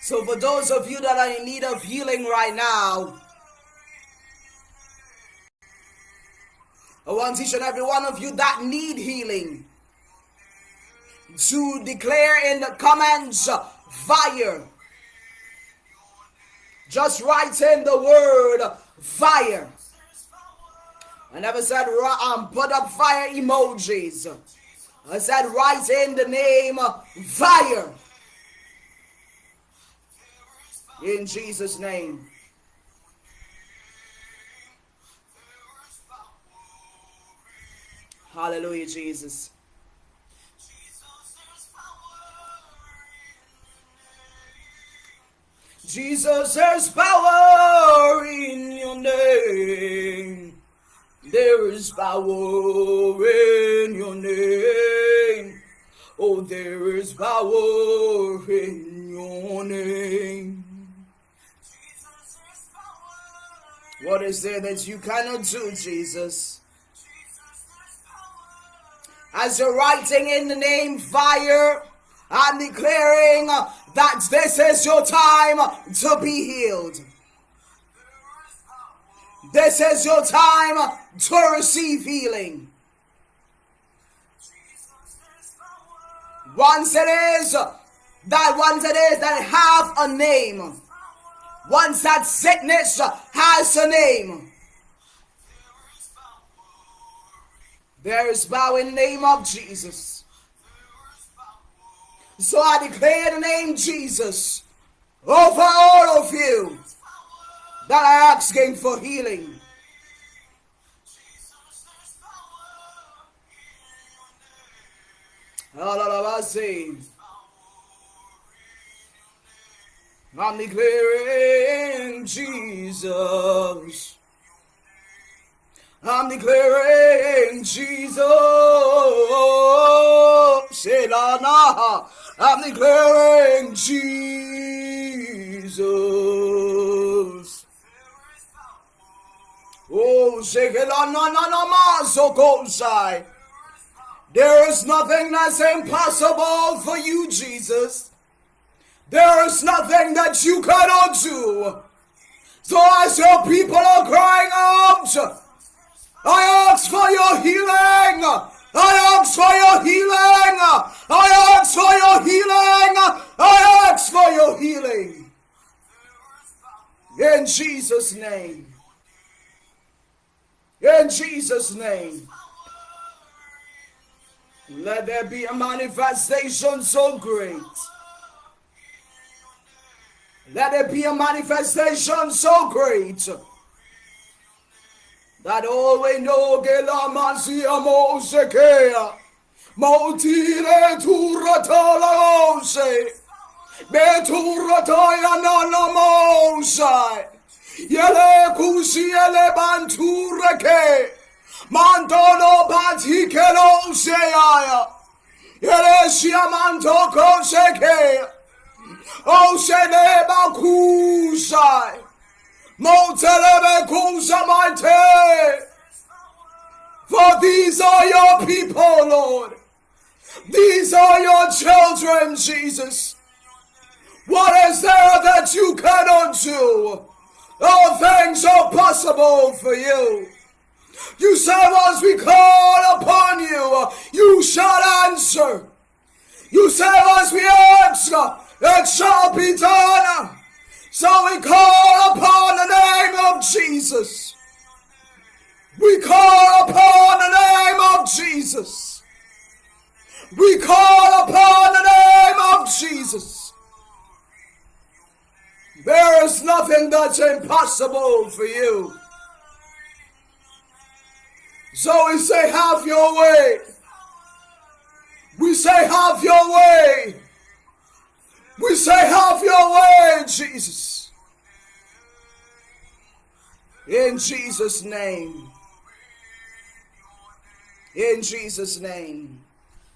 So for those of you that are in need of healing right now, I want each and every one of you that need healing to declare in the comments fire. Just write in the word fire. I never said put up fire emojis. I said write in the name fire. In Jesus' name. Hallelujah, Jesus. Jesus, there's power in your name. There is power in your name. Oh, there is power in your name. What is there that you cannot do, Jesus? As you're writing in the name fire, I'm declaring that this is your time to be healed. This is your time to receive healing. Once it is that have a name. Once that sickness has a name. There is power in the name of Jesus. So I declare the name Jesus over all of you that are asking for healing. I'm declaring Jesus. I'm declaring Jesus. I'm declaring Jesus. Oh, there is nothing that's impossible for you, Jesus. There is nothing that you cannot do. So as your people are crying out, I ask for your healing. I ask for your healing. I ask for your healing. I ask for your healing. In Jesus' name. In Jesus' name. Let there be a manifestation so great. Let there be a manifestation so great that all we know gela mansia mosekea motire turatola ose beturatoya nana mosai yele kusi yele bantureke mantono batikelo seaya yele siamanto koseke o seneba kusai motelebe kusamante. For these are your people, Lord. These are your children, Jesus. What is there that you cannot do? All things are possible for you. You said once we call upon you, you shall answer. You said once we ask, it shall be done. So we call upon the name of Jesus. We call upon the name of Jesus. We call upon the name of Jesus. There is nothing that's impossible for you. So we say, have your way. We say, have your way. We say, have your way, Jesus. In Jesus' name. In Jesus' name.